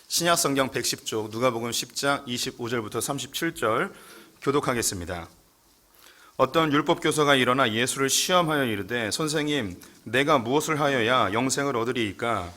신약 성경 110쪽 누가복음 10장 25절부터 37절 교독하겠습니다. 어떤 율법 교사가 일어나 예수를 시험하여 이르되 선생님 내가 무엇을 하여야 영생을 얻으리이까?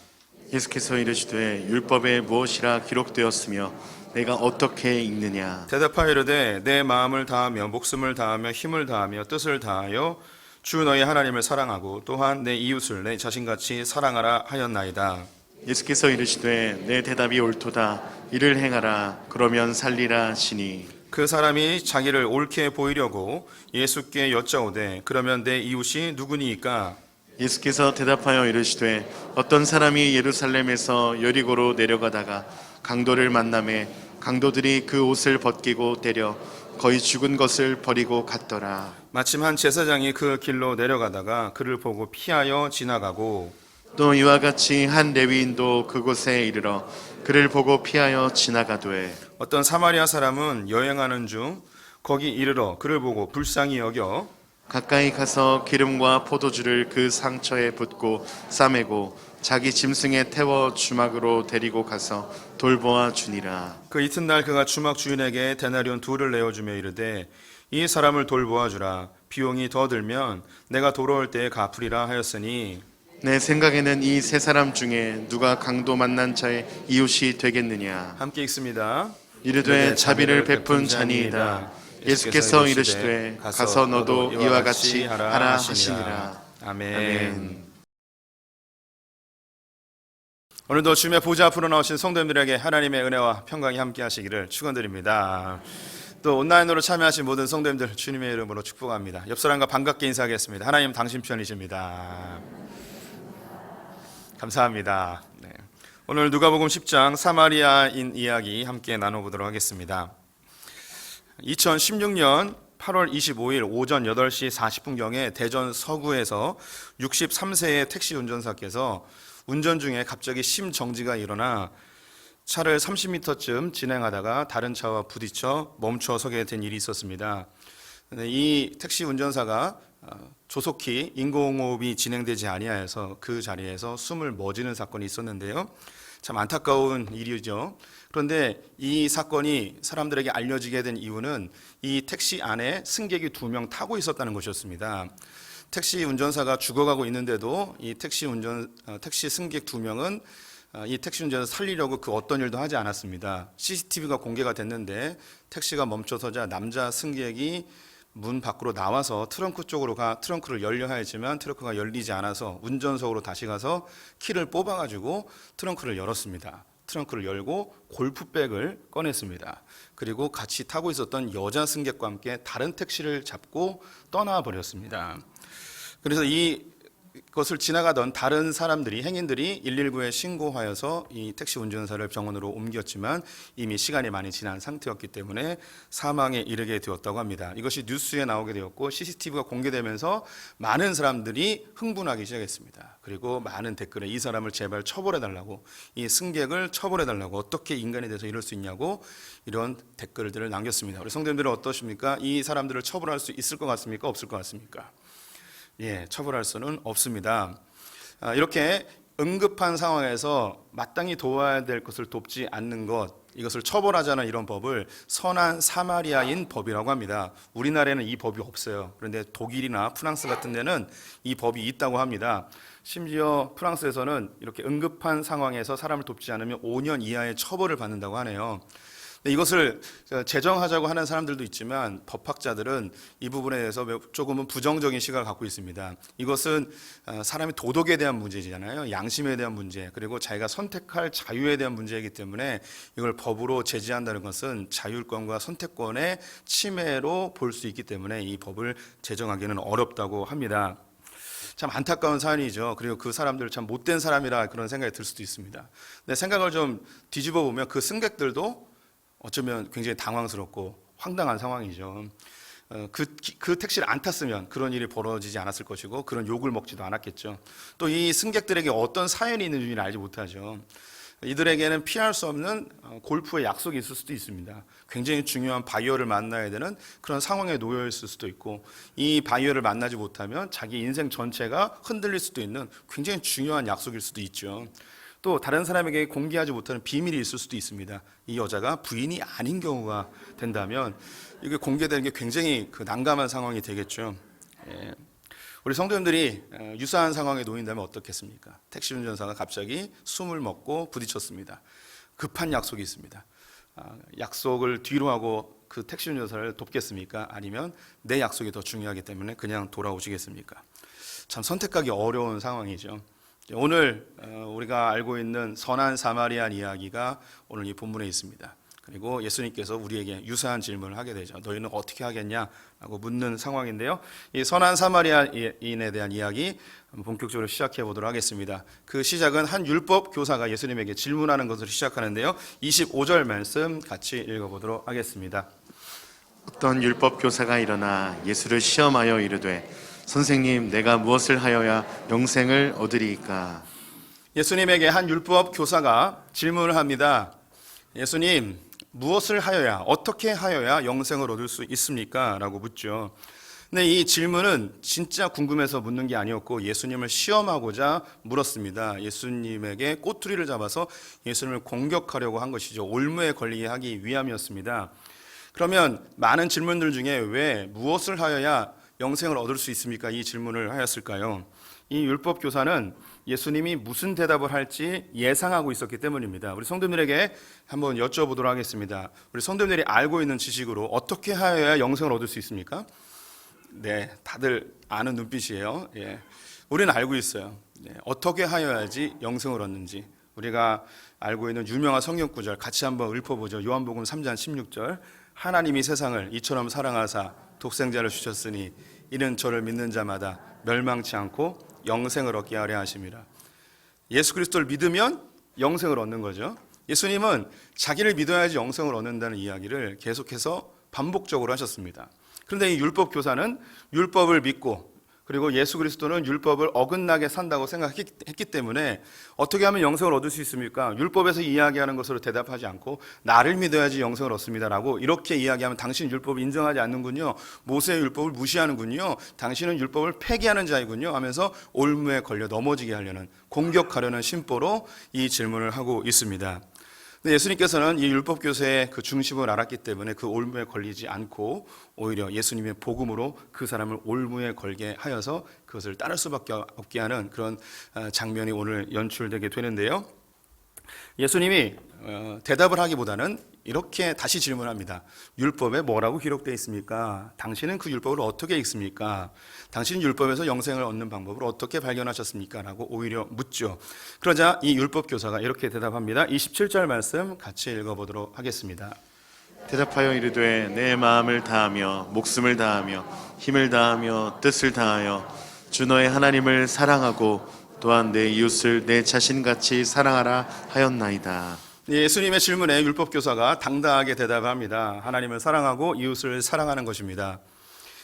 예수께서 이르시되 율법에 무엇이라 기록되었으며 내가 어떻게 읽느냐? 대답하여 이르되 내 마음을 다하며 목숨을 다하며 힘을 다하며 뜻을 다하여 주 너희 하나님을 사랑하고 또한 내 이웃을 내 자신같이 사랑하라 하였나이다. 예수께서 이르시되 내 대답이 옳도다. 이를 행하라. 그러면 살리라 하시니 그 사람이 자기를 옳게 보이려고 예수께 여짜오되 그러면 내 이웃이 누구니이까? 예수께서 대답하여 이르시되 어떤 사람이 예루살렘에서 여리고로 내려가다가 강도를 만나매 강도들이 그 옷을 벗기고 때려 거의 죽은 것을 버리고 갔더라. 마침 한 제사장이 그 길로 내려가다가 그를 보고 피하여 지나가고 또 이와 같이 한 레위인도 그곳에 이르러 그를 보고 피하여 지나가되 어떤 사마리아 사람은 여행하는 중 거기 이르러 그를 보고 불쌍히 여겨 가까이 가서 기름과 포도주를 그 상처에 붓고 싸매고 자기 짐승에 태워 주막으로 데리고 가서 돌보아 주니라. 그 이튿날 그가 주막 주인에게 데나리온 둘을 내어주며 이르되 이 사람을 돌보아 주라. 비용이 더 들면 내가 돌아올 때에 갚으리라 하였으니 내 생각에는 이 세 사람 중에 누가 강도 만난 자의 이웃이 되겠느냐? 함께 읽습니다. 이르되 자비를 베푼 자니이다. 예수께서 이르시되 가서 너도 이와 같이 하라 하시니라. 아멘. 오늘도 주님의 보좌 앞으로 나오신 성도님들에게 하나님의 은혜와 평강이 함께 하시기를 축원드립니다. 또 온라인으로 참여하신 모든 성도님들 주님의 이름으로 축복합니다. 옆 사람과 반갑게 인사하겠습니다. 하나님 당신 편이십니다. 감사합니다. 네. 오늘 누가복음 10장 사마리아인 이야기 함께 나눠보도록 하겠습니다. 2016년 8월 25일 오전 8시 40분경에 대전 서구에서 63세의 택시 운전사께서 운전 중에 갑자기 심정지가 일어나 차를 30m쯤 진행하다가 다른 차와 부딪혀 멈춰 서게 된 일이 있었습니다. 이 택시 운전사가 조속히 인공호흡이 진행되지 아니하여서 그 자리에서 숨을 멎이는 사건이 있었는데요. 참 안타까운 일이죠. 그런데 이 사건이 사람들에게 알려지게 된 이유는 이 택시 안에 승객이 2명 타고 있었다는 것이었습니다. 택시 운전사가 죽어가고 있는데도 이 택시 승객 2명은 이 택시 운전사 살리려고 그 어떤 일도 하지 않았습니다. CCTV가 공개가 됐는데 택시가 멈춰서자 남자 승객이 문 밖으로 나와서 트렁크 쪽으로 트렁크를 열려 하였지만 트렁크가 열리지 않아서 운전석으로 다시 가서 키를 뽑아가지고 트렁크를 열었습니다. 트렁크를 열고 골프백을 꺼냈습니다. 그리고 같이 타고 있었던 여자 승객과 함께 다른 택시를 잡고 떠나버렸습니다. 그래서 이것을 지나가던 다른 사람들이 행인들이 119에 신고하여서 이 택시 운전사를 병원으로 옮겼지만 이미 시간이 많이 지난 상태였기 때문에 사망에 이르게 되었다고 합니다. 이것이 뉴스에 나오게 되었고 CCTV가 공개되면서 많은 사람들이 흥분하기 시작했습니다. 그리고 많은 댓글에 이 사람을 제발 처벌해달라고, 이 승객을 처벌해달라고, 어떻게 인간이 돼서 이럴 수 있냐고 이런 댓글들을 남겼습니다. 우리 성도님들은 어떠십니까? 이 사람들을 처벌할 수 있을 것 같습니까? 없을 것 같습니까? 처벌할 수는 없습니다. 이렇게 응급한 상황에서 마땅히 도와야 될 것을 돕지 않는 것, 이것을 처벌하자는 이런 법을 선한 사마리아인 법이라고 합니다. 우리나라에는 이 법이 없어요. 그런데 독일이나 프랑스 같은 데는 이 법이 있다고 합니다. 심지어 프랑스에서는 이렇게 응급한 상황에서 사람을 돕지 않으면 5년 이하의 처벌을 받는다고 하네요. 이것을 제정하자고 하는 사람들도 있지만 법학자들은 이 부분에 대해서 조금은 부정적인 시각을 갖고 있습니다. 이것은 사람의 도덕에 대한 문제잖아요. 양심에 대한 문제, 그리고 자기가 선택할 자유에 대한 문제이기 때문에 이걸 법으로 제지한다는 것은 자율권과 선택권의 침해로 볼 수 있기 때문에 이 법을 제정하기는 어렵다고 합니다. 참 안타까운 사안이죠. 그리고 그 사람들 참 못된 사람이라 그런 생각이 들 수도 있습니다. 근데 생각을 좀 뒤집어 보면 그 승객들도 어쩌면 굉장히 당황스럽고 황당한 상황이죠. 그 택시를 안 탔으면 그런 일이 벌어지지 않았을 것이고 그런 욕을 먹지도 않았겠죠. 또 이 승객들에게 어떤 사연이 있는지는 알지 못하죠. 이들에게는 피할 수 없는 골프의 약속이 있을 수도 있습니다. 굉장히 중요한 바이어를 만나야 되는 그런 상황에 놓여 있을 수도 있고, 이 바이어를 만나지 못하면 자기 인생 전체가 흔들릴 수도 있는 굉장히 중요한 약속일 수도 있죠. 또 다른 사람에게 공개하지 못하는 비밀이 있을 수도 있습니다. 이 여자가 부인이 아닌 경우가 된다면 이게 공개되는 게 굉장히 난감한 상황이 되겠죠. 예. 우리 성도님들이 유사한 상황에 놓인다면 어떻겠습니까? 택시 운전사가 갑자기 숨을 먹고 부딪혔습니다. 급한 약속이 있습니다. 약속을 뒤로 하고 그 택시 운전사를 돕겠습니까? 아니면 내 약속이 더 중요하기 때문에 그냥 돌아오시겠습니까? 참 선택하기 어려운 상황이죠. 오늘 우리가 알고 있는 선한 사마리안 이야기가 오늘 이 본문에 있습니다. 그리고 예수님께서 우리에게 유사한 질문을 하게 되죠. 너희는 어떻게 하겠냐라고 묻는 상황인데요. 이 선한 사마리아인에 대한 이야기 본격적으로 시작해 보도록 하겠습니다. 그 시작은 한 율법 교사가 예수님에게 질문하는 것으로 시작하는데요. 25절 말씀 같이 읽어보도록 하겠습니다. 어떤 율법 교사가 일어나 예수를 시험하여 이르되 선생님, 내가 무엇을 하여야 영생을 얻으리이까? 예수님에게 한 율법 교사가 질문을 합니다. 예수님, 무엇을 하여야, 어떻게 하여야 영생을 얻을 수 있습니까? 라고 묻죠. 근데 이 질문은 진짜 궁금해서 묻는 게 아니었고 예수님을 시험하고자 물었습니다. 예수님에게 꼬투리를 잡아서 예수님을 공격하려고 한 것이죠. 올무에 걸리게 하기 위함이었습니다. 그러면 많은 질문들 중에 왜 무엇을 하여야 영생을 얻을 수 있습니까? 이 질문을 하였을까요? 이 율법 교사는 예수님이 무슨 대답을 할지 예상하고 있었기 때문입니다. 우리 성도님들에게 한번 여쭤보도록 하겠습니다. 우리 성도님들이 알고 있는 지식으로 어떻게 하여야 영생을 얻을 수 있습니까? 네, 다들 아는 눈빛이에요. 예, 우리는 알고 있어요. 네, 어떻게 하여야지 영생을 얻는지 우리가 알고 있는 유명한 성경 구절 같이 한번 읊어보죠. 요한복음 3장 16절 하나님이 세상을 이처럼 사랑하사 독생자를 주셨으니 이는 저를 믿는 자마다 멸망치 않고 영생을 얻게 하려 하심이라. 예수 그리스도를 믿으면 영생을 얻는 거죠. 예수님은 자기를 믿어야지 영생을 얻는다는 이야기를 계속해서 반복적으로 하셨습니다. 그런데 이 율법 교사는 율법을 믿고 그리고 예수 그리스도는 율법을 어긋나게 산다고 생각했기 때문에 어떻게 하면 영생을 얻을 수 있습니까? 율법에서 이야기하는 것으로 대답하지 않고 나를 믿어야지 영생을 얻습니다라고 이렇게 이야기하면 당신 율법을 인정하지 않는군요. 모세의 율법을 무시하는군요. 당신은 율법을 폐기하는 자이군요 하면서 올무에 걸려 넘어지게 하려는 공격하려는 심보로 이 질문을 하고 있습니다. 예수님께서는 이 율법 교사의 그 중심을 알았기 때문에 그 올무에 걸리지 않고 오히려 예수님의 복음으로 그 사람을 올무에 걸게 하여서 그것을 따를 수밖에 없게 하는 그런 장면이 오늘 연출되게 되는데요. 예수님이 대답을 하기보다는 이렇게 다시 질문합니다. 율법에 뭐라고 기록되어 있습니까? 당신은 그 율법을 어떻게 읽습니까? 당신은 율법에서 영생을 얻는 방법을 어떻게 발견하셨습니까? 라고 오히려 묻죠. 그러자 이 율법 교사가 이렇게 대답합니다. 27절 말씀 같이 읽어보도록 하겠습니다. 대답하여 이르되 내 마음을 다하며 목숨을 다하며 힘을 다하며 뜻을 다하여 주 너의 하나님을 사랑하고 또한 내 이웃을 내 자신같이 사랑하라 하였나이다. 예수님의 질문에 율법 교사가 당당하게 대답합니다. 하나님을 사랑하고 이웃을 사랑하는 것입니다.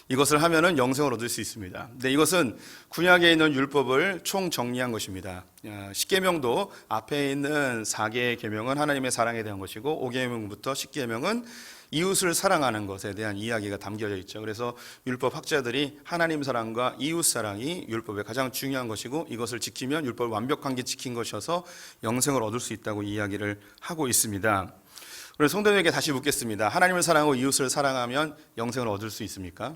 이것을 하면은 영생을 얻을 수 있습니다. 근데 이것은 구약에 있는 율법을 총 정리한 것입니다. 10계명도 앞에 있는 4개의 계명은 하나님의 사랑에 대한 것이고 5계명부터 10계명은 이웃을 사랑하는 것에 대한 이야기가 담겨져 있죠. 그래서 율법 학자들이 하나님 사랑과 이웃 사랑이 율법의 가장 중요한 것이고 이것을 지키면 율법을 완벽하게 지킨 것이어서 영생을 얻을 수 있다고 이야기를 하고 있습니다. 그래서 성도님에게 다시 묻겠습니다. 하나님을 사랑하고 이웃을 사랑하면 영생을 얻을 수 있습니까?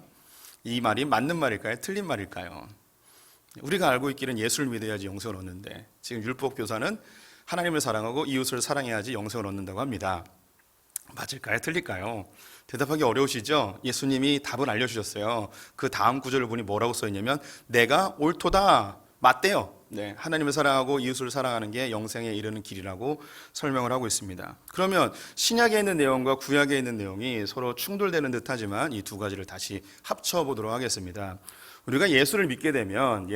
이 말이 맞는 말일까요? 틀린 말일까요? 우리가 알고 있기는 예수를 믿어야지 영생을 얻는데 지금 율법 교사는 하나님을 사랑하고 이웃을 사랑해야지 영생을 얻는다고 합니다. 맞을까요? 틀릴까요? 대답하기 어려우시죠? 예수님이 답을 알려주셨어요. 그 다음 구절을 보니 뭐라고 써있냐면 내가 옳도다. 맞대요. 네, 하나님을 사랑하고 이웃을 사랑하는 게 영생에 이르는 길이라고 설명을 하고 있습니다. 그러면 신약에 있는 내용과 구약에 있는 내용이 서로 충돌되는 듯하지만 이 두 가지를 다시 합쳐보도록 하겠습니다. 우리가 예수를 믿게 되면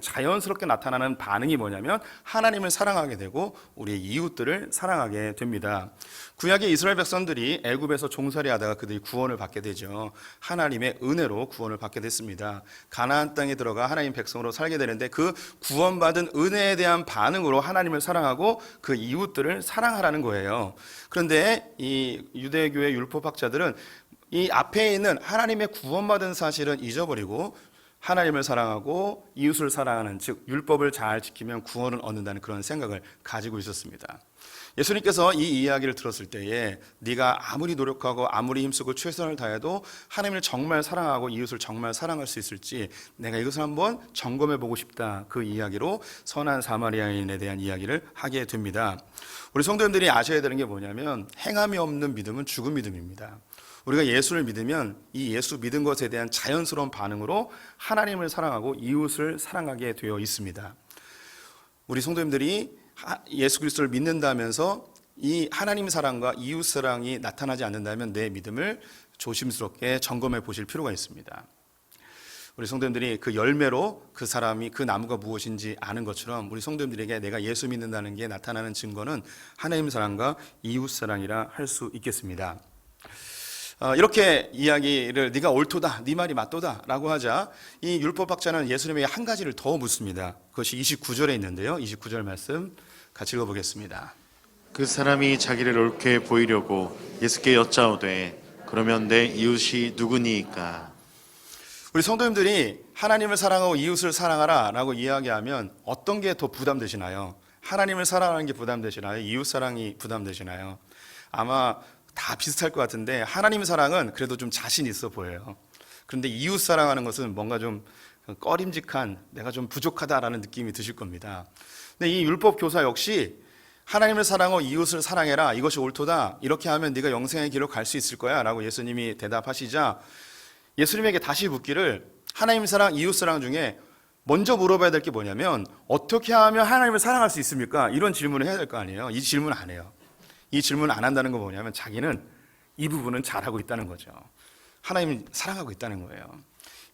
자연스럽게 나타나는 반응이 뭐냐면 하나님을 사랑하게 되고 우리의 이웃들을 사랑하게 됩니다. 구약의 이스라엘 백성들이 애굽에서 종살이하다가 그들이 구원을 받게 되죠. 하나님의 은혜로 구원을 받게 됐습니다. 가나안 땅에 들어가 하나님 백성으로 살게 되는데 그 구원받은 은혜에 대한 반응으로 하나님을 사랑하고 그 이웃들을 사랑하라는 거예요. 그런데 이 유대교의 율법학자들은 이 앞에 있는 하나님의 구원받은 사실은 잊어버리고 하나님을 사랑하고 이웃을 사랑하는, 즉 율법을 잘 지키면 구원을 얻는다는 그런 생각을 가지고 있었습니다. 예수님께서 이 이야기를 들었을 때에 네가 아무리 노력하고 아무리 힘쓰고 최선을 다해도 하나님을 정말 사랑하고 이웃을 정말 사랑할 수 있을지 내가 이것을 한번 점검해 보고 싶다, 그 이야기로 선한 사마리아인에 대한 이야기를 하게 됩니다. 우리 성도님들이 아셔야 되는 게 뭐냐면 행함이 없는 믿음은 죽은 믿음입니다. 우리가 예수를 믿으면 이 예수 믿은 것에 대한 자연스러운 반응으로 하나님을 사랑하고 이웃을 사랑하게 되어 있습니다. 우리 성도님들이 예수 그리스도를 믿는다면서 이 하나님 사랑과 이웃 사랑이 나타나지 않는다면 내 믿음을 조심스럽게 점검해 보실 필요가 있습니다. 우리 성도님들이 그 열매로 그 사람이, 그 나무가 무엇인지 아는 것처럼 우리 성도님들에게 내가 예수 믿는다는 게 나타나는 증거는 하나님 사랑과 이웃 사랑이라 할 수 있겠습니다. 이렇게 이야기를 네가 옳도다, 네 말이 맞도다 라고 하자 이 율법학자는 예수님에게 한 가지를 더 묻습니다. 그것이 29절에 있는데요, 29절 말씀 같이 읽어보겠습니다. 그 사람이 자기를 옳게 보이려고 예수께 여짜오되 그러면 내 이웃이 누구니이까? 우리 성도님들이 하나님을 사랑하고 이웃을 사랑하라 라고 이야기하면 어떤 게 더 부담되시나요? 하나님을 사랑하는 게 부담되시나요? 이웃 사랑이 부담되시나요? 아마 다 비슷할 것 같은데 하나님 사랑은 그래도 좀 자신 있어 보여요. 그런데 이웃 사랑하는 것은 뭔가 좀 꺼림직한, 내가 좀 부족하다라는 느낌이 드실 겁니다. 근데 이 율법 교사 역시 하나님을 사랑하고 이웃을 사랑해라, 이것이 옳도다, 이렇게 하면 네가 영생의 길로 갈 수 있을 거야 라고 예수님이 대답하시자 예수님에게 다시 묻기를 하나님 사랑, 이웃 사랑 중에 먼저 물어봐야 될 게 뭐냐면 어떻게 하면 하나님을 사랑할 수 있습니까? 이런 질문을 해야 될 거 아니에요. 이 질문 안 해요. 이 질문 안 한다는 건 뭐냐면 자기는 이 부분은 잘하고 있다는 거죠. 하나님을 사랑하고 있다는 거예요.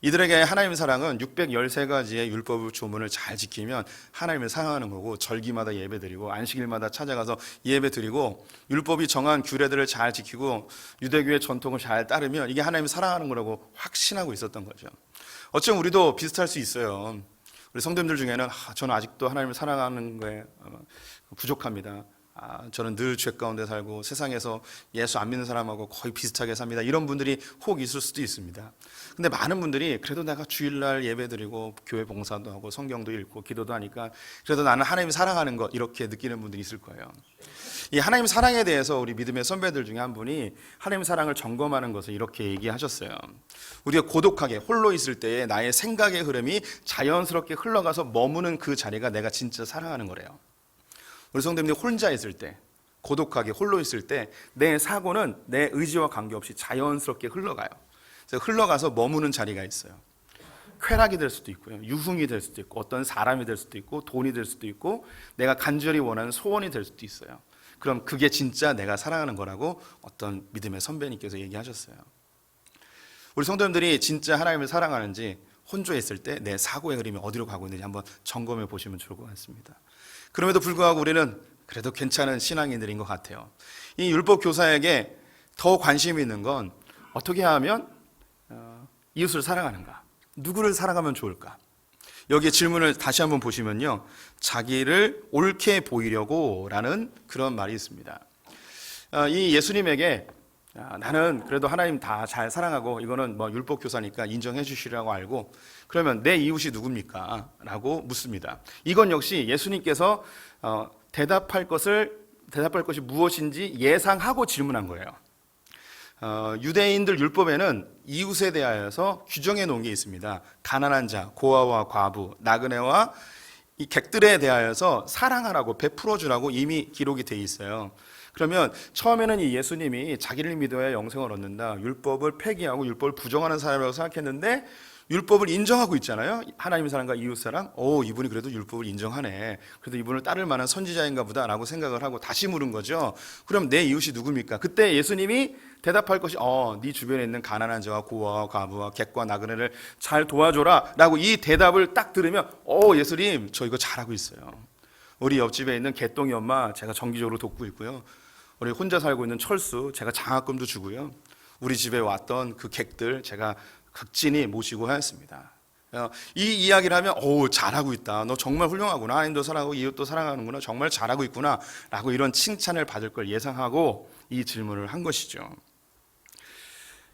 이들에게 하나님의 사랑은 613가지의 율법 조문을 잘 지키면 하나님을 사랑하는 거고, 절기마다 예배드리고 안식일마다 찾아가서 예배드리고 율법이 정한 규례들을 잘 지키고 유대교의 전통을 잘 따르면 이게 하나님을 사랑하는 거라고 확신하고 있었던 거죠. 어쩌면 우리도 비슷할 수 있어요. 우리 성도님들 중에는 저는 아직도 하나님을 사랑하는 거에 부족합니다. 저는 늘 죄 가운데 살고 세상에서 예수 안 믿는 사람하고 거의 비슷하게 삽니다. 이런 분들이 혹 있을 수도 있습니다. 근데 많은 분들이 그래도 내가 주일날 예배드리고 교회 봉사도 하고 성경도 읽고 기도도 하니까 그래도 나는 하나님 사랑하는 것, 이렇게 느끼는 분들이 있을 거예요. 이 하나님 사랑에 대해서 우리 믿음의 선배들 중에 한 분이 하나님 사랑을 점검하는 것을 이렇게 얘기하셨어요. 우리가 고독하게 홀로 있을 때에 나의 생각의 흐름이 자연스럽게 흘러가서 머무는 그 자리가 내가 진짜 사랑하는 거래요. 우리 성도님들이 혼자 있을 때, 고독하게 홀로 있을 때 내 사고는 내 의지와 관계없이 자연스럽게 흘러가요. 그래서 흘러가서 머무는 자리가 있어요. 쾌락이 될 수도 있고요, 유흥이 될 수도 있고, 어떤 사람이 될 수도 있고, 돈이 될 수도 있고, 내가 간절히 원하는 소원이 될 수도 있어요. 그럼 그게 진짜 내가 사랑하는 거라고 어떤 믿음의 선배님께서 얘기하셨어요. 우리 성도님들이 진짜 하나님을 사랑하는지 혼자 있을 때 내 사고의 흐름이 어디로 가고 있는지 한번 점검해 보시면 좋을 것 같습니다. 그럼에도 불구하고 우리는 그래도 괜찮은 신앙인들인 것 같아요. 이 율법 교사에게 더 관심이 있는 건 어떻게 하면 이웃을 사랑하는가, 누구를 사랑하면 좋을까. 여기에 질문을 다시 한번 보시면요, 자기를 옳게 보이려고 라는 그런 말이 있습니다. 이 예수님에게 나는 그래도 하나님 다 잘 사랑하고 이거는 뭐 율법 교사니까 인정해 주시라고 알고, 그러면 내 이웃이 누굽니까? 라고 묻습니다. 이건 역시 예수님께서 대답할 것이 무엇인지 예상하고 질문한 거예요. 유대인들 율법에는 이웃에 대하여서 규정해 놓은 게 있습니다. 가난한 자, 고아와 과부, 나그네와 이 객들에 대하여서 사랑하라고, 베풀어 주라고 이미 기록이 돼 있어요. 그러면 처음에는 이 예수님이 자기를 믿어야 영생을 얻는다, 율법을 폐기하고 율법을 부정하는 사람이라고 생각했는데 율법을 인정하고 있잖아요. 하나님의 사랑과 이웃 사랑. 이분이 그래도 율법을 인정하네, 그래도 이분을 따를 만한 선지자인가 보다 라고 생각을 하고 다시 물은 거죠. 그럼 내 이웃이 누굽니까? 그때 예수님이 대답할 것이 네 주변에 있는 가난한 자와 고아와 과부와 객과 나그네를 잘 도와줘라 라고, 이 대답을 딱 들으면 예수님 저 이거 잘하고 있어요. 우리 옆집에 있는 개똥이 엄마 제가 정기적으로 돕고 있고요, 우리 혼자 살고 있는 철수 제가 장학금도 주고요, 우리 집에 왔던 그 객들 제가 극진히 모시고 하였습니다. 이 이야기를 하면 잘하고 있다, 너 정말 훌륭하구나, 하나님도 사랑하고 이웃도 사랑하는구나, 정말 잘하고 있구나 라고 이런 칭찬을 받을 걸 예상하고 이 질문을 한 것이죠.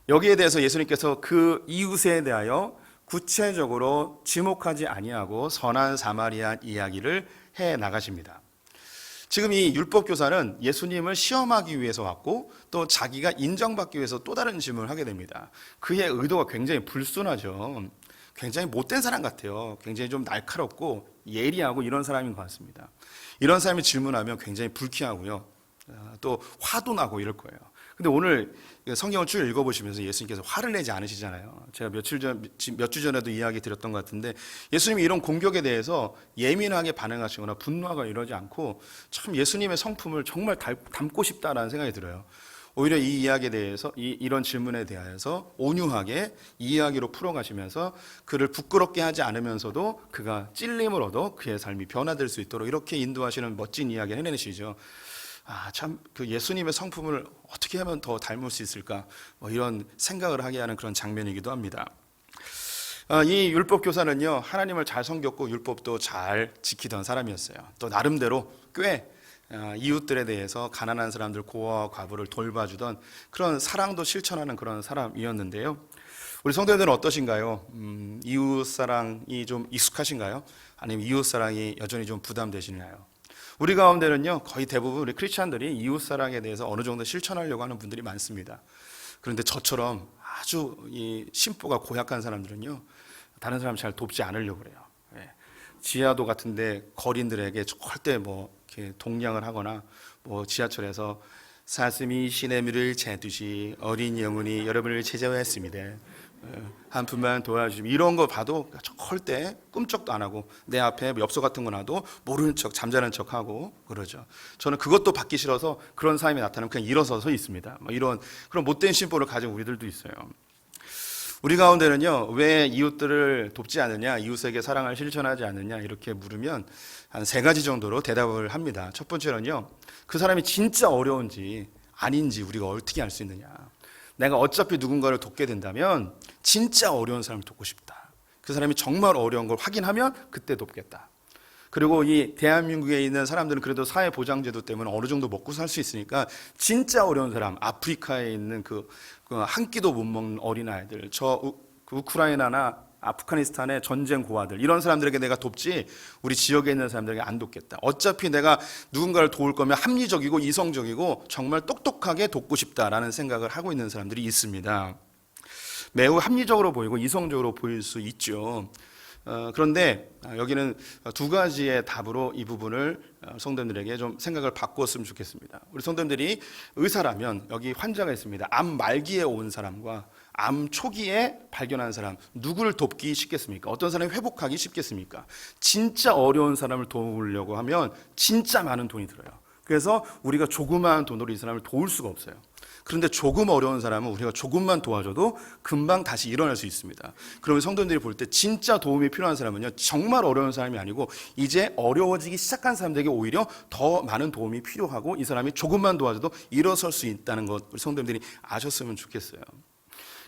여기에 대해서 예수님께서 그 이웃에 대하여 구체적으로 지목하지 아니하고 선한 사마리아 이야기를 해 나가십니다. 지금 이 율법 교사는 예수님을 시험하기 위해서 왔고 또 자기가 인정받기 위해서 또 다른 질문을 하게 됩니다. 그의 의도가 굉장히 불순하죠. 굉장히 못된 사람 같아요. 굉장히 좀 날카롭고 예리하고 이런 사람인 것 같습니다. 이런 사람이 질문하면 굉장히 불쾌하고요. 또 화도 나고 이럴 거예요. 근데 오늘 성경을 쭉 읽어보시면서 예수님께서 화를 내지 않으시잖아요. 제가 몇 주 전에도 이야기 드렸던 것 같은데 예수님이 이런 공격에 대해서 예민하게 반응하시거나 분노하거나 이러지 않고 참 예수님의 성품을 정말 닮고 싶다라는 생각이 들어요. 오히려 이 이야기에 대해서 이런 질문에 대하여서 온유하게 이 이야기로 풀어가시면서 그를 부끄럽게 하지 않으면서도 그가 찔림을 얻어 그의 삶이 변화될 수 있도록 이렇게 인도하시는 멋진 이야기를 해내시죠. 참 그 예수님의 성품을 어떻게 하면 더 닮을 수 있을까 이런 생각을 하게 하는 그런 장면이기도 합니다. 이 율법 교사는요 하나님을 잘 섬겼고 율법도 잘 지키던 사람이었어요. 또 나름대로 꽤 이웃들에 대해서 가난한 사람들 고아와 과부를 돌봐주던 그런 사랑도 실천하는 그런 사람이었는데요. 우리 성도님들은 어떠신가요? 이웃사랑이 좀 익숙하신가요? 아니면 이웃사랑이 여전히 좀 부담되시나요? 우리 가운데는요 거의 대부분 우리 크리스찬들이 이웃사랑에 대해서 어느 정도 실천하려고 하는 분들이 많습니다. 그런데 저처럼 아주 이 심보가 고약한 사람들은요 다른 사람 잘 돕지 않으려고 그래요. 지하도 같은데 거린들에게 절대 이렇게 동냥을 하거나 지하철에서 사슴이 시냇물을 재듯이 어린 영혼이 여러분을 찾아왔습니다. 한 푼만 도와주시면 이런 거 봐도 절대 꿈쩍도 안 하고 내 앞에 엽서 같은 거 놔도 모르는 척 잠자는 척 하고 그러죠. 저는 그것도 받기 싫어서 그런 사람이 나타나면 그냥 일어서서 있습니다. 이런 그런 못된 심보를 가진 우리들도 있어요. 우리 가운데는요 왜 이웃들을 돕지 않느냐, 이웃에게 사랑을 실천하지 않느냐 이렇게 물으면 한 3가지 정도로 대답을 합니다. 첫 번째는요 그 사람이 진짜 어려운지 아닌지 우리가 어떻게 알 수 있느냐. 내가 어차피 누군가를 돕게 된다면 진짜 어려운 사람을 돕고 싶다. 그 사람이 정말 어려운 걸 확인하면 그때 돕겠다. 그리고 이 대한민국에 있는 사람들은 그래도 사회보장제도 때문에 어느 정도 먹고 살 수 있으니까 진짜 어려운 사람, 아프리카에 있는 그 한 끼도 못 먹는 어린아이들, 우크라이나나 아프가니스탄의 전쟁 고아들 이런 사람들에게 내가 돕지 우리 지역에 있는 사람들에게 안 돕겠다. 어차피 내가 누군가를 도울 거면 합리적이고 이성적이고 정말 똑똑하게 돕고 싶다라는 생각을 하고 있는 사람들이 있습니다. 매우 합리적으로 보이고 이성적으로 보일 수 있죠. 그런데 여기는 2가지의 답으로 이 부분을 성도님들에게 좀 생각을 바꾸었으면 좋겠습니다. 우리 성도님들이 의사라면 여기 환자가 있습니다. 암 말기에 온 사람과 암 초기에 발견한 사람 누구를 돕기 쉽겠습니까? 어떤 사람이 회복하기 쉽겠습니까? 진짜 어려운 사람을 도우려고 하면 진짜 많은 돈이 들어요. 그래서 우리가 조그마한 돈으로 이 사람을 도울 수가 없어요. 그런데 조금 어려운 사람은 우리가 조금만 도와줘도 금방 다시 일어날 수 있습니다. 그러면 성도님들이 볼 때 진짜 도움이 필요한 사람은요 정말 어려운 사람이 아니고 이제 어려워지기 시작한 사람들에게 오히려 더 많은 도움이 필요하고 이 사람이 조금만 도와줘도 일어설 수 있다는 것 우리 성도님들이 아셨으면 좋겠어요.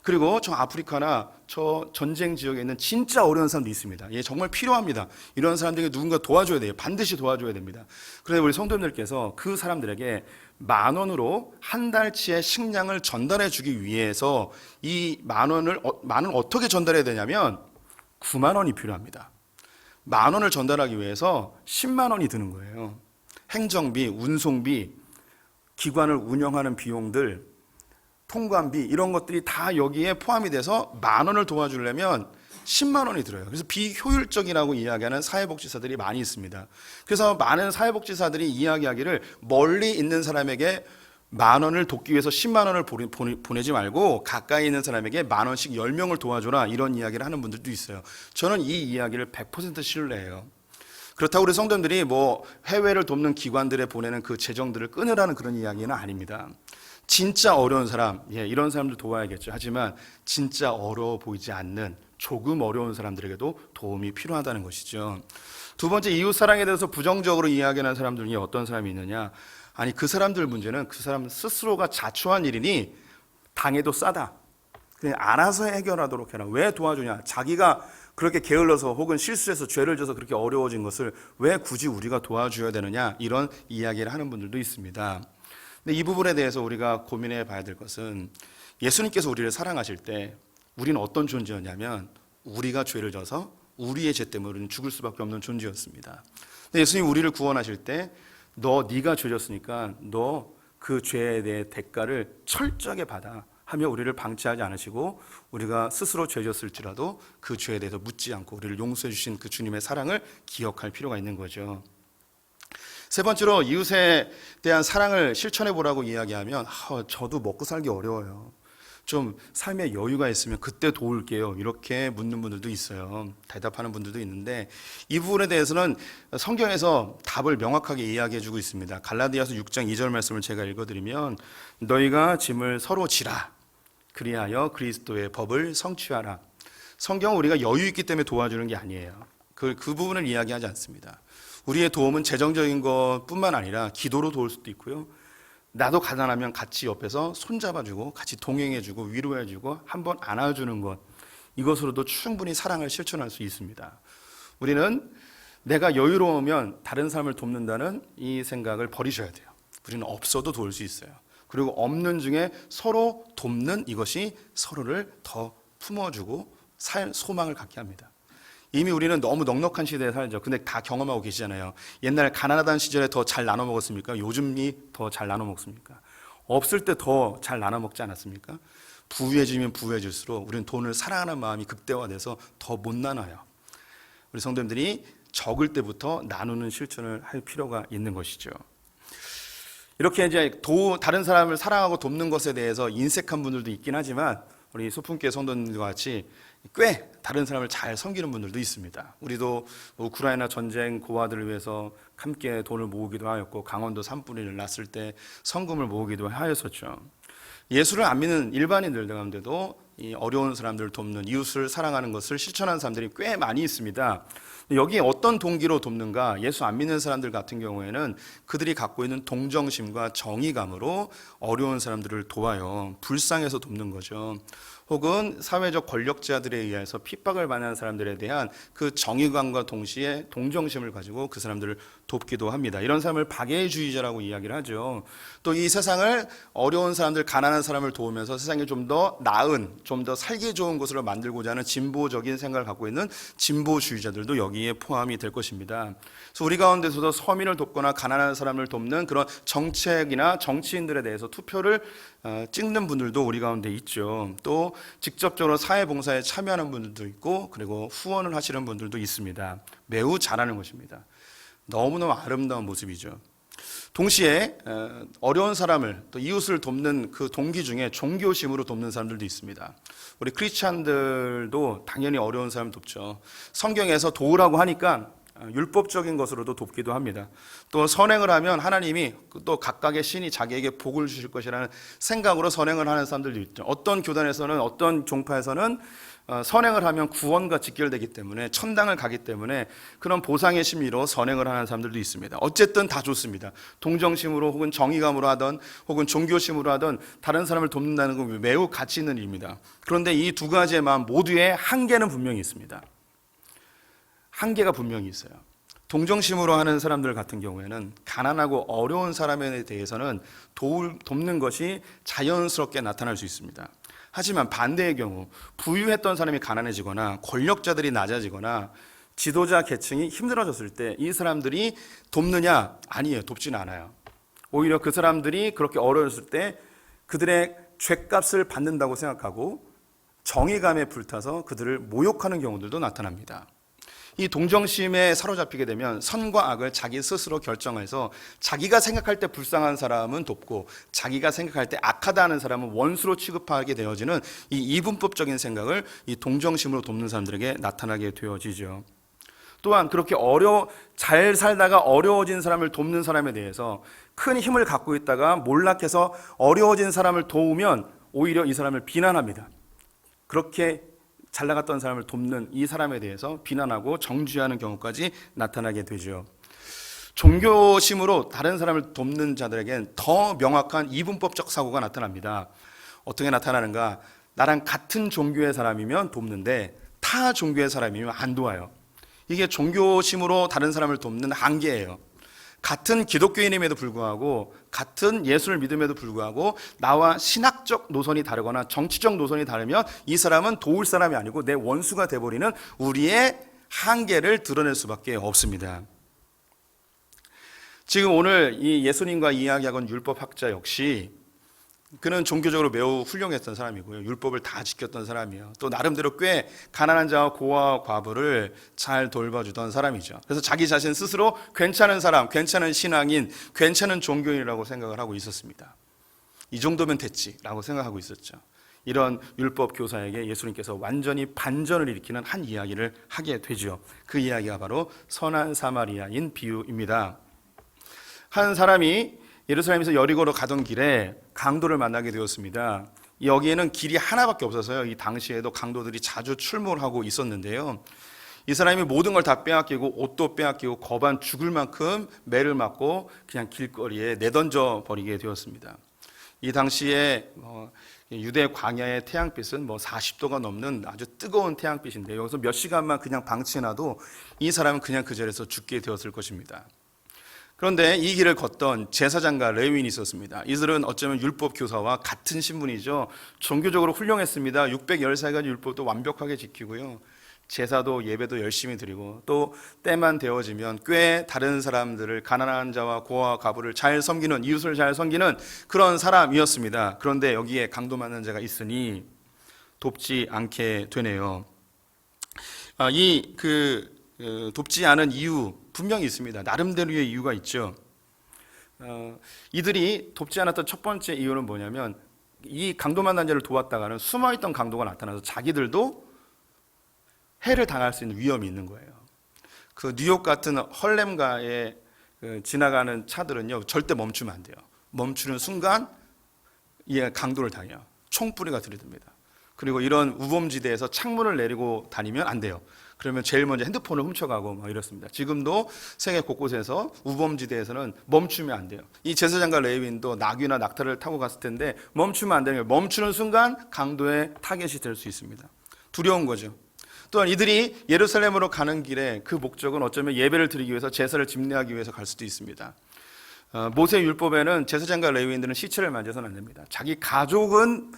그리고 저 아프리카나 저 전쟁 지역에 있는 진짜 어려운 사람도 있습니다. 예, 정말 필요합니다. 이런 사람들에게 누군가 도와줘야 돼요. 반드시 도와줘야 됩니다. 그런데 우리 성도님들께서 그 사람들에게 10,000원으로 한 달치의 식량을 전달해 주기 위해서 이 10,000원을 어떻게 전달해야 되냐면 9만 원이 필요합니다. 10,000원을 전달하기 위해서 10만 원이 드는 거예요. 행정비, 운송비, 기관을 운영하는 비용들, 통관비 이런 것들이 다 여기에 포함이 돼서 10,000원을 도와주려면 10만 원이 들어요. 그래서 비효율적이라고 이야기하는 사회복지사들이 많이 있습니다. 그래서 많은 사회복지사들이 이야기하기를 멀리 있는 사람에게 10,000원을 돕기 위해서 10만 원을 보내지 말고 가까이 있는 사람에게 10,000원씩 10명을 도와줘라 이런 이야기를 하는 분들도 있어요. 저는 이 이야기를 100% 신뢰해요. 그렇다고 우리 성도님들이 해외를 돕는 기관들에 보내는 그 재정들을 끊으라는 그런 이야기는 아닙니다. 진짜 어려운 사람, 이런 사람들 도와야겠죠. 하지만 진짜 어려워 보이지 않는 조금 어려운 사람들에게도 도움이 필요하다는 것이죠. 2번째, 이웃사랑에 대해서 부정적으로 이야기하는 사람들 중에 어떤 사람이 있느냐. 아니 그 사람들 문제는 그 사람 스스로가 자초한 일이니 당해도 싸다. 그냥 알아서 해결하도록 해라. 왜 도와주냐. 자기가 그렇게 게을러서 혹은 실수해서 죄를 져서 그렇게 어려워진 것을 왜 굳이 우리가 도와줘야 되느냐. 이런 이야기를 하는 분들도 있습니다. 근데 이 부분에 대해서 우리가 고민해 봐야 될 것은 예수님께서 우리를 사랑하실 때 우리는 어떤 존재였냐면 우리가 죄를 져서 우리의 죄 때문에 우리는 죽을 수밖에 없는 존재였습니다. 근데 예수님이 우리를 구원하실 때 네가 죄 졌으니까 너 그 죄에 대해 대가를 철저하게 받아 하며 우리를 방치하지 않으시고 우리가 스스로 죄 졌을지라도 그 죄에 대해서 묻지 않고 우리를 용서해 주신 그 주님의 사랑을 기억할 필요가 있는 거죠. 세 번째로 이웃에 대한 사랑을 실천해 보라고 이야기하면 저도 먹고 살기 어려워요. 좀 삶에 여유가 있으면 그때 도울게요. 이렇게 묻는 분들도 있어요. 대답하는 분들도 있는데 이 부분에 대해서는 성경에서 답을 명확하게 이야기해 주고 있습니다. 갈라디아서 6장 2절 말씀을 제가 읽어드리면 너희가 짐을 서로 지라 그리하여 그리스도의 법을 성취하라. 성경은 우리가 여유 있기 때문에 도와주는 게 아니에요. 그 부분을 이야기하지 않습니다. 우리의 도움은 재정적인 것뿐만 아니라 기도로 도울 수도 있고요. 나도 가난하면 같이 옆에서 손잡아주고 같이 동행해주고 위로해주고 한번 안아주는 것, 이것으로도 충분히 사랑을 실천할 수 있습니다. 우리는 내가 여유로우면 다른 사람을 돕는다는 이 생각을 버리셔야 돼요. 우리는 없어도 도울 수 있어요. 그리고 없는 중에 서로 돕는 이것이 서로를 더 품어주고 소망을 갖게 합니다. 이미 우리는 너무 넉넉한 시대에 살죠. 근데 다 경험하고 계시잖아요. 옛날 가난하던 시절에 더 잘 나눠 먹었습니까? 요즘이 더 잘 나눠 먹습니까? 없을 때 더 잘 나눠 먹지 않았습니까? 부유해지면 부유해질수록 우리는 돈을 사랑하는 마음이 극대화돼서 더 못 나눠요. 우리 성도님들이 적을 때부터 나누는 실천을 할 필요가 있는 것이죠. 이렇게 이제 다른 사람을 사랑하고 돕는 것에 대해서 인색한 분들도 있긴 하지만 우리 소품교회 성도님들과 같이 꽤 다른 사람을 잘 섬기는 분들도 있습니다. 우리도 우크라이나 전쟁 고아들을 위해서 함께 돈을 모으기도 하였고 강원도 산불이 났을 때 성금을 모으기도 하였었죠. 예수를 안 믿는 일반인들 가운데도 이 어려운 사람들을 돕는 이웃을 사랑하는 것을 실천하는 사람들이 꽤 많이 있습니다. 여기에 어떤 동기로 돕는가? 예수 안 믿는 사람들 같은 경우에는 그들이 갖고 있는 동정심과 정의감으로 어려운 사람들을 도와요. 불쌍해서 돕는 거죠. 혹은 사회적 권력자들에 의해서 핍박을 받는 사람들에 대한 그 정의감과 동시에 동정심을 가지고 그 사람들을 돕기도 합니다. 이런 사람을 박애주의자라고 이야기를 하죠. 또 이 세상을 어려운 사람들, 가난한 사람을 도우면서 세상이 좀 더 나은, 좀 더 살기 좋은 곳으로 만들고자 하는 진보적인 생각을 갖고 있는 진보주의자들도 여기에 포함이 될 것입니다. 그래서 우리 가운데서도 서민을 돕거나 가난한 사람을 돕는 그런 정책이나 정치인들에 대해서 투표를 찍는 분들도 우리 가운데 있죠. 또 직접적으로 사회봉사에 참여하는 분들도 있고 그리고 후원을 하시는 분들도 있습니다. 매우 잘하는 것입니다. 너무너무 아름다운 모습이죠. 동시에 어려운 사람을 또 이웃을 돕는 그 동기 중에 종교심으로 돕는 사람들도 있습니다. 우리 크리스찬들도 당연히 어려운 사람 돕죠. 성경에서 도우라고 하니까 율법적인 것으로도 돕기도 합니다. 또 선행을 하면 하나님이 또 각각의 신이 자기에게 복을 주실 것이라는 생각으로 선행을 하는 사람들도 있죠. 어떤 교단에서는 어떤 종파에서는 선행을 하면 구원과 직결되기 때문에 천당을 가기 때문에 그런 보상의 심리로 선행을 하는 사람들도 있습니다. 어쨌든 다 좋습니다. 동정심으로 혹은 정의감으로 하든 혹은 종교심으로 하든 다른 사람을 돕는다는 건 매우 가치 있는 일입니다. 그런데 이 두 가지의 마음 모두의 한계는 분명히 있습니다. 한계가 분명히 있어요. 동정심으로 하는 사람들 같은 경우에는 가난하고 어려운 사람에 대해서는 돕는 것이 자연스럽게 나타날 수 있습니다. 하지만 반대의 경우 부유했던 사람이 가난해지거나 권력자들이 낮아지거나 지도자 계층이 힘들어졌을 때 이 사람들이 돕느냐? 아니에요. 돕지는 않아요. 오히려 그 사람들이 그렇게 어려웠을 때 그들의 죗값을 받는다고 생각하고 정의감에 불타서 그들을 모욕하는 경우들도 나타납니다. 이 동정심에 사로잡히게 되면 선과 악을 자기 스스로 결정해서 자기가 생각할 때 불쌍한 사람은 돕고 자기가 생각할 때 악하다 하는 사람은 원수로 취급하게 되어지는 이 이분법적인 생각을 이 동정심으로 돕는 사람들에게 나타나게 되어지죠. 또한 그렇게 잘 살다가 어려워진 사람을 돕는 사람에 대해서 큰 힘을 갖고 있다가 몰락해서 어려워진 사람을 도우면 오히려 이 사람을 비난합니다. 그렇게 잘 나갔던 사람을 돕는 이 사람에 대해서 비난하고 정죄하는 경우까지 나타나게 되죠. 종교심으로 다른 사람을 돕는 자들에겐 더 명확한 이분법적 사고가 나타납니다. 어떻게 나타나는가? 나랑 같은 종교의 사람이면 돕는데 타 종교의 사람이면 안 도와요. 이게 종교심으로 다른 사람을 돕는 한계예요. 같은 기독교인임에도 불구하고 같은 예수를 믿음에도 불구하고 나와 신학적 노선이 다르거나 정치적 노선이 다르면 이 사람은 도울 사람이 아니고 내 원수가 돼버리는 우리의 한계를 드러낼 수밖에 없습니다. 지금 오늘 이 예수님과 이야기하건 율법학자 역시 그는 종교적으로 매우 훌륭했던 사람이고요. 율법을 다 지켰던 사람이에요. 또 나름대로 꽤 가난한 자와 고아와 과부를 잘 돌봐주던 사람이죠. 그래서 자기 자신 스스로 괜찮은 사람, 괜찮은 신앙인, 괜찮은 종교인이라고 생각을 하고 있었습니다. 이 정도면 됐지라고 생각하고 있었죠. 이런 율법 교사에게 예수님께서 완전히 반전을 일으키는 한 이야기를 하게 되죠. 그 이야기가 바로 선한 사마리아인 비유입니다. 한 사람이 예루살렘에서 여리고로 가던 길에 강도를 만나게 되었습니다. 여기에는 길이 하나밖에 없어서요. 이 당시에도 강도들이 자주 출몰하고 있었는데요. 이 사람이 모든 걸 다 빼앗기고 옷도 빼앗기고 거반 죽을 만큼 매를 맞고 그냥 길거리에 내던져 버리게 되었습니다. 이 당시에 유대 광야의 태양빛은 40도가 넘는 아주 뜨거운 태양빛인데 여기서 몇 시간만 그냥 방치해놔도 이 사람은 그냥 그 자리에서 죽게 되었을 것입니다. 그런데 이 길을 걷던 제사장과 레위인이 있었습니다. 이들은 어쩌면 율법 교사와 같은 신분이죠. 종교적으로 훌륭했습니다. 614가지 율법도 완벽하게 지키고요. 제사도 예배도 열심히 드리고 또 때만 되어지면 꽤 다른 사람들을 가난한 자와 고아와 과부를 잘 섬기는 이웃을 잘 섬기는 그런 사람이었습니다. 그런데 여기에 강도 맞는 자가 있으니 돕지 않게 되네요. 돕지 않은 이유 분명히 있습니다. 나름대로의 이유가 있죠. 이들이 돕지 않았던 첫 번째 이유는 뭐냐면 이 강도 만난 자를 도왔다가는 숨어있던 강도가 나타나서 자기들도 해를 당할 수 있는 위험이 있는 거예요. 그 뉴욕 같은 헐렘가에 지나가는 차들은요 절대 멈추면 안 돼요. 멈추는 순간 이 강도를 당해요. 총뿌리가 들이듭니다. 그리고 이런 우범지대에서 창문을 내리고 다니면 안 돼요. 그러면 제일 먼저 핸드폰을 훔쳐가고 막 이렇습니다. 지금도 세계 곳곳에서 우범지대에서는 멈추면 안 돼요. 이 제사장과 레위인도 낙이나 낙타를 타고 갔을 텐데 멈추면 안 되는 거예요. 멈추는 순간 강도의 타겟이 될 수 있습니다. 두려운 거죠. 또한 이들이 예루살렘으로 가는 길에 그 목적은 어쩌면 예배를 드리기 위해서 제사를 집례하기 위해서 갈 수도 있습니다. 모세 율법에는 제사장과 레위인들은 시체를 만져서는 안 됩니다. 자기 가족은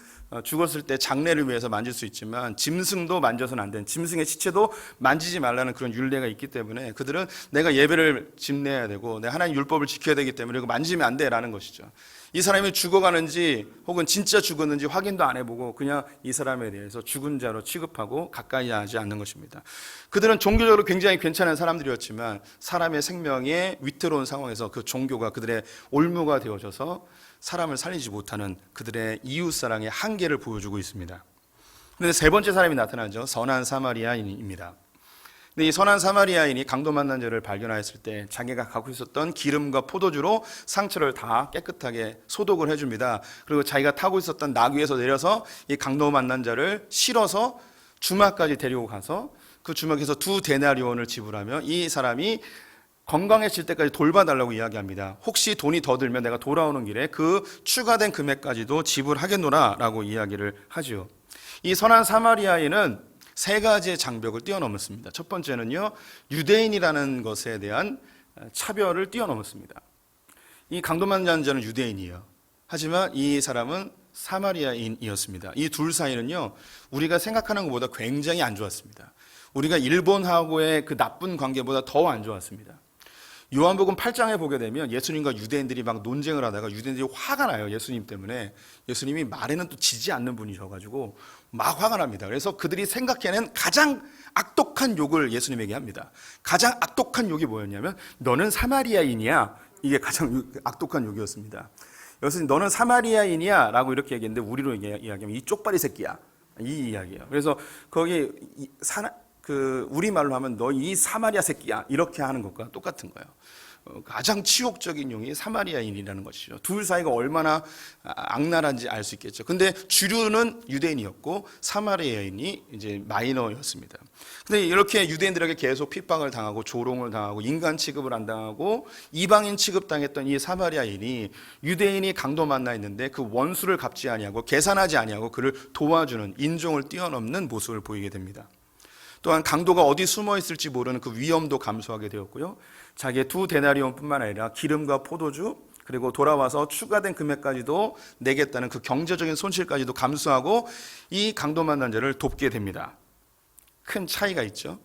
죽었을 때 장례를 위해서 만질 수 있지만 짐승도 만져서는 안 되는, 짐승의 시체도 만지지 말라는 그런 율례가 있기 때문에 그들은 내가 예배를 집례해야 되고 내 하나님 율법을 지켜야 되기 때문에 이거 만지면 안 돼라는 것이죠. 이 사람이 죽어가는지 혹은 진짜 죽었는지 확인도 안 해보고 그냥 이 사람에 대해서 죽은 자로 취급하고 가까이 하지 않는 것입니다. 그들은 종교적으로 굉장히 괜찮은 사람들이었지만 사람의 생명에 위태로운 상황에서 그 종교가 그들의 올무가 되어져서 사람을 살리지 못하는 그들의 이웃사랑의 한계를 보여주고 있습니다. 그런데 세 번째 사람이 나타나죠. 선한 사마리아인입니다. 근데 이 선한 사마리아인이 강도 만난 자를 발견하였을 때 자기가 갖고 있었던 기름과 포도주로 상처를 다 깨끗하게 소독을 해줍니다. 그리고 자기가 타고 있었던 낙 위에서 내려서 이 강도 만난 자를 실어서 주막까지 데리고 가서 그 주막에서 2데나리온을 지불하며 이 사람이 건강해질 때까지 돌봐달라고 이야기합니다. 혹시 돈이 더 들면 내가 돌아오는 길에 그 추가된 금액까지도 지불하겠노라 라고 이야기를 하죠. 이 선한 사마리아인은 세 가지의 장벽을 뛰어넘었습니다. 첫 번째는요, 유대인이라는 것에 대한 차별을 뛰어넘었습니다. 이 강도 만난 자는 유대인이에요. 하지만 이 사람은 사마리아인이었습니다. 이 둘 사이는요, 우리가 생각하는 것보다 굉장히 안 좋았습니다. 우리가 일본하고의 그 나쁜 관계보다 더 안 좋았습니다. 요한복음 8장에 보게 되면 예수님과 유대인들이 막 논쟁을 하다가 유대인들이 화가 나요. 예수님 때문에. 예수님이 말에는 또 지지 않는 분이셔가지고 막 화가 납니다. 그래서 그들이 생각해낸 가장 악독한 욕을 예수님에게 합니다. 가장 악독한 욕이 뭐였냐면 너는 사마리아인이야. 이게 가장 악독한 욕이었습니다. 여기서 너는 사마리아인이야 라고 이렇게 얘기했는데 우리로 이야기하면 이 쪽발이 새끼야. 이 이야기예요. 그래서 거기 우리말로 하면 너 이 사마리아 새끼야 이렇게 하는 것과 똑같은 거예요. 가장 치욕적인 용이 사마리아인이라는 것이죠. 둘 사이가 얼마나 악랄한지 알 수 있겠죠. 근데 주류는 유대인이었고 사마리아인이 이제 마이너였습니다. 근데 이렇게 유대인들에게 계속 핍박을 당하고 조롱을 당하고 인간 취급을 안 당하고 이방인 취급당했던 이 사마리아인이 유대인이 강도 만나 있는데 그 원수를 갚지 아니하고 계산하지 아니하고 그를 도와주는 인종을 뛰어넘는 모습을 보이게 됩니다. 또한 강도가 어디 숨어 있을지 모르는 그 위험도 감수하게 되었고요. 자기의 2데나리온뿐만 아니라 기름과 포도주 그리고 돌아와서 추가된 금액까지도 내겠다는 그 경제적인 손실까지도 감수하고 이 강도 만난 자를 돕게 됩니다. 큰 차이가 있죠.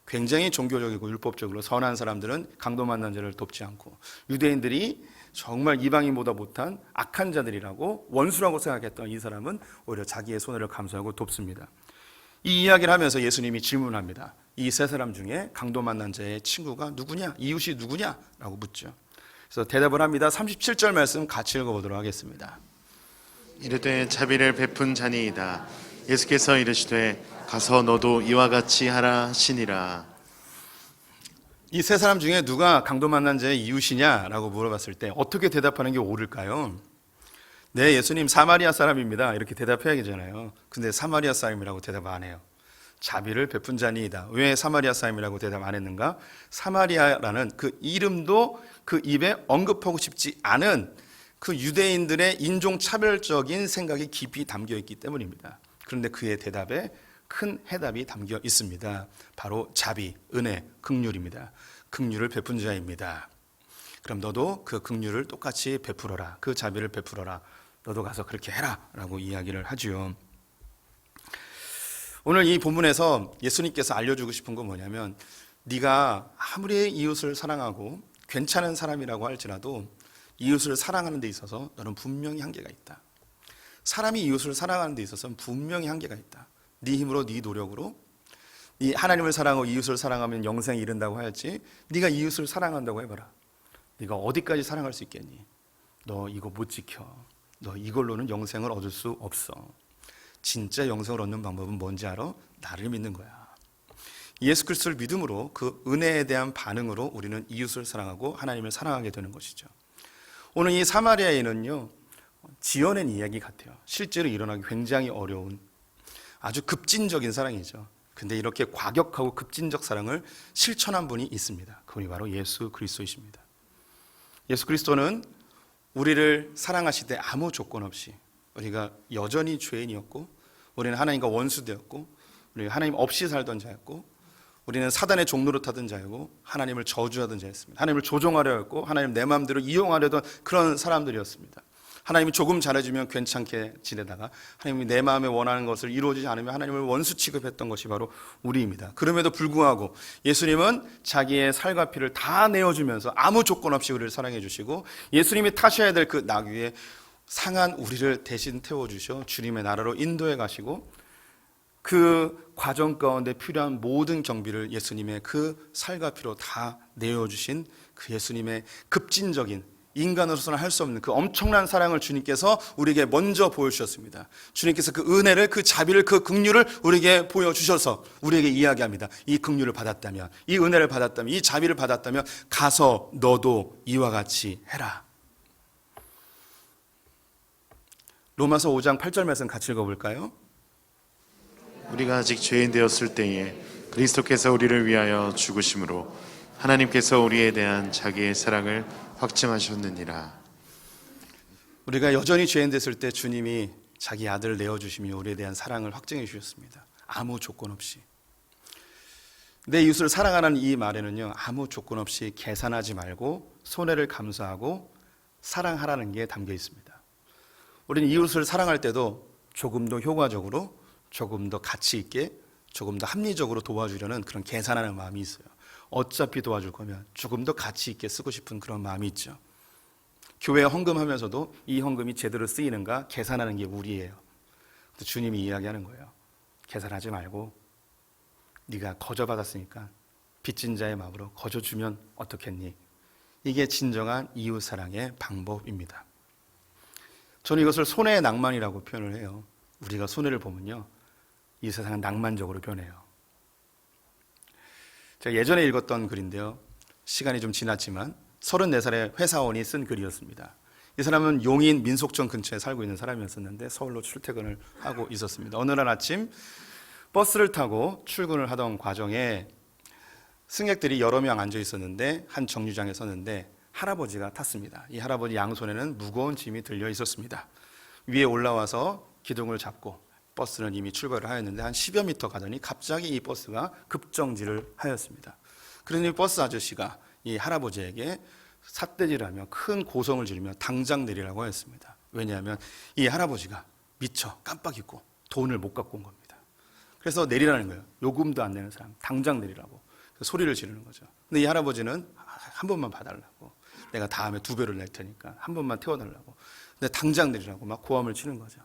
굉장히 종교적이고 율법적으로 선한 사람들은 강도 만난 자를 돕지 않고, 유대인들이 정말 이방인보다 못한 악한 자들이라고 원수라고 생각했던 이 사람은 오히려 자기의 손해를 감수하고 돕습니다. 이 이야기를 하면서 예수님이 질문합니다. 이 세 사람 중에 강도 만난 자의 친구가 누구냐? 이웃이 누구냐? 라고 묻죠. 그래서 대답을 합니다. 37절 말씀 같이 읽어보도록 하겠습니다. 이르되 자비를 베푼 자니이다. 예수께서 이르시되 가서 너도 이와 같이 하라 하시니라. 이 세 사람 중에 누가 강도 만난 자의 이웃이냐라고 물어봤을 때 어떻게 대답하는 게 옳을까요? 네, 예수님 사마리아 사람입니다. 이렇게 대답해야 되잖아요. 근데 사마리아 사람이라고 대답 안 해요. 자비를 베푼 자니이다. 왜 사마리아 사람이라고 대답 안 했는가? 사마리아라는 그 이름도 그 입에 언급하고 싶지 않은 그 유대인들의 인종차별적인 생각이 깊이 담겨 있기 때문입니다. 그런데 그의 대답에 큰 해답이 담겨 있습니다. 바로 자비, 은혜, 긍휼입니다. 긍휼을 베푼 자입니다. 그럼 너도 그 긍휼을 똑같이 베풀어라. 그 자비를 베풀어라. 너도 가서 그렇게 해라 라고 이야기를 하죠. 오늘 이 본문에서 예수님께서 알려주고 싶은 건 뭐냐면, 네가 아무리 이웃을 사랑하고 괜찮은 사람이라고 할지라도 이웃을 사랑하는 데 있어서 너는 분명히 한계가 있다. 사람이 이웃을 사랑하는 데 있어서는 분명히 한계가 있다. 네 힘으로, 네 노력으로 네 하나님을 사랑하고 이웃을 사랑하면 영생에 이른다고 할지, 네가 이웃을 사랑한다고 해봐라. 네가 어디까지 사랑할 수 있겠니? 너 이거 못 지켜. 너 이걸로는 영생을 얻을 수 없어. 진짜 영생을 얻는 방법은 뭔지 알아? 나를 믿는 거야. 예수 그리스도를 믿음으로, 그 은혜에 대한 반응으로 우리는 이웃을 사랑하고 하나님을 사랑하게 되는 것이죠. 오늘 이 사마리아인은요, 지어낸 이야기 같아요. 실제로 일어나기 굉장히 어려운 아주 급진적인 사랑이죠. 근데 이렇게 과격하고 급진적 사랑을 실천한 분이 있습니다. 그분이 바로 예수 그리스도이십니다. 예수 그리스도는 우리를 사랑하시되 아무 조건 없이, 우리가 여전히 죄인이었고, 우리는 하나님과 원수되었고, 우리가 하나님 없이 살던 자였고, 우리는 사단의 종로를 타던 자이고 하나님을 저주하던 자였습니다. 하나님을 조종하려 했고 하나님 내 마음대로 이용하려던 그런 사람들이었습니다. 하나님이 조금 잘해주면 괜찮게 지내다가 하나님이 내 마음에 원하는 것을 이루어지지 않으면 하나님을 원수 취급했던 것이 바로 우리입니다. 그럼에도 불구하고 예수님은 자기의 살과 피를 다 내어주면서 아무 조건 없이 우리를 사랑해 주시고, 예수님이 타셔야 될 그 나귀에 상한 우리를 대신 태워주셔 주님의 나라로 인도해 가시고, 그 과정 가운데 필요한 모든 경비를 예수님의 그 살과 피로 다 내어주신 그 예수님의 급진적인, 인간으로서는 할 수 없는 그 엄청난 사랑을 주님께서 우리에게 먼저 보여주셨습니다. 주님께서 그 은혜를, 그 자비를, 그 긍휼을 우리에게 보여주셔서 우리에게 이야기합니다. 이 긍휼을 받았다면, 이 은혜를 받았다면, 이 자비를 받았다면 가서 너도 이와 같이 해라. 로마서 5장 8절 말씀 같이 읽어볼까요? 우리가 아직 죄인 되었을 때에 그리스도께서 우리를 위하여 죽으심으로 하나님께서 우리에 대한 자기의 사랑을 확증하셨느니라. 우리가 여전히 죄인 됐을 때 주님이 자기 아들을 내어주시며 우리에 대한 사랑을 확증해 주셨습니다. 아무 조건 없이. 내 이웃을 사랑하는 이 말에는요, 아무 조건 없이 계산하지 말고 손해를 감수하고 사랑하라는 게 담겨 있습니다. 우리는 이웃을 사랑할 때도 조금 더 효과적으로, 조금 더 가치 있게, 조금 더 합리적으로 도와주려는 그런 계산하는 마음이 있어요. 어차피 도와줄 거면 조금 더 가치 있게 쓰고 싶은 그런 마음이 있죠. 교회에 헌금하면서도 이 헌금이 제대로 쓰이는가 계산하는 게 우리예요. 주님이 이야기하는 거예요. 계산하지 말고 네가 거저 받았으니까 빚진 자의 마음으로 거저 주면 어떻겠니? 이게 진정한 이웃 사랑의 방법입니다. 저는 이것을 손해의 낭만이라고 표현을 해요. 우리가 손해를 보면요, 이 세상은 낭만적으로 변해요. 제가 예전에 읽었던 글인데요, 시간이 좀 지났지만 34살의 회사원이 쓴 글이었습니다. 이 사람은 용인 민속촌 근처에 살고 있는 사람이었었는데 서울로 출퇴근을 하고 있었습니다. 어느 날 아침 버스를 타고 출근을 하던 과정에 승객들이 여러 명 앉아 있었는데 한 정류장에 섰는데 할아버지가 탔습니다. 이 할아버지 양손에는 무거운 짐이 들려 있었습니다. 위에 올라와서 기둥을 잡고 버스는 이미 출발을 하였는데 한 10여 미터 가더니 갑자기 이 버스가 급정지를 하였습니다. 그러니 버스 아저씨가 이 할아버지에게 삿대질하며 큰 고성을 지르며 당장 내리라고 하였습니다. 왜냐하면 이 할아버지가 미처 깜빡 잊고 돈을 못 갖고 온 겁니다. 그래서 내리라는 거예요. 요금도 안 내는 사람 당장 내리라고 소리를 지르는 거죠. 근데 이 할아버지는 한 번만 봐달라고, 내가 다음에 2배를 낼 테니까 한 번만 태워달라고, 근데 당장 내리라고 막 고함을 치는 거죠.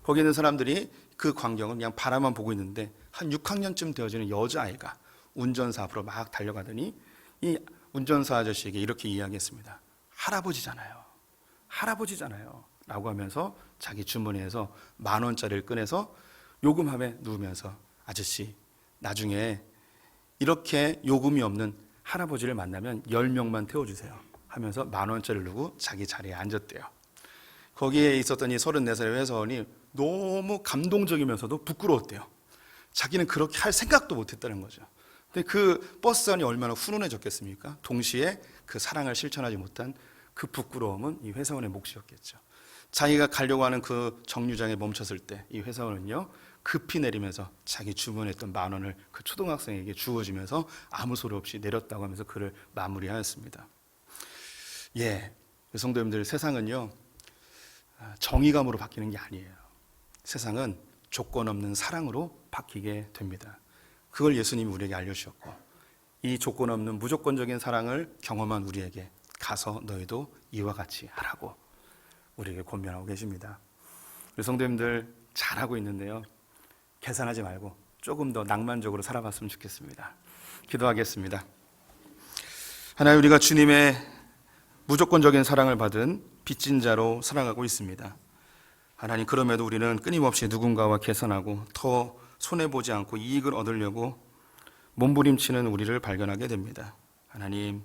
거기 있는 사람들이 그 광경을 그냥 바라만 보고 있는데 한 6학년쯤 되어지는 여자아이가 운전사 앞으로 막 달려가더니 이 운전사 아저씨에게 이렇게 이야기했습니다. 할아버지잖아요 라고 하면서 자기 주머니에서 10,000원짜리를 꺼내서 요금함에 누우면서, 아저씨 나중에 이렇게 요금이 없는 할아버지를 만나면 10명만 태워주세요 하면서 10,000원짜리를 누고 자기 자리에 앉았대요. 거기에 있었던 이 34살의 회사원이 너무 감동적이면서도 부끄러웠대요. 자기는 그렇게 할 생각도 못했다는 거죠. 근데 그 버스 안이 얼마나 훈훈해졌겠습니까? 동시에 그 사랑을 실천하지 못한 그 부끄러움은 이 회사원의 몫이었겠죠. 자기가 가려고 하는 그 정류장에 멈췄을 때 이 회사원은요 급히 내리면서 자기 주문했던 10,000원을 그 초등학생에게 주어주면서 아무 소리 없이 내렸다고 하면서 그를 마무리하였습니다. 성도님들, 세상은요 정의감으로 바뀌는 게 아니에요. 세상은 조건 없는 사랑으로 바뀌게 됩니다. 그걸 예수님이 우리에게 알려주셨고, 이 조건 없는 무조건적인 사랑을 경험한 우리에게 가서 너희도 이와 같이 하라고 우리에게 권면하고 계십니다. 우리 성도님들 잘하고 있는데요, 계산하지 말고 조금 더 낭만적으로 살아봤으면 좋겠습니다. 기도하겠습니다. 하나님, 우리가 주님의 무조건적인 사랑을 받은 빚진 자로 살아가고 있습니다. 하나님, 그럼에도 우리는 끊임없이 누군가와 계산하고 더 손해보지 않고 이익을 얻으려고 몸부림치는 우리를 발견하게 됩니다. 하나님,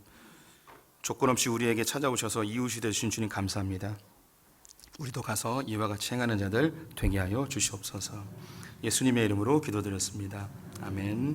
조건 없이 우리에게 찾아오셔서 이웃이 되신 주님 감사합니다. 우리도 가서 이와 같이 행하는 자들 되게 하여 주시옵소서. 예수님의 이름으로 기도드렸습니다. 아멘.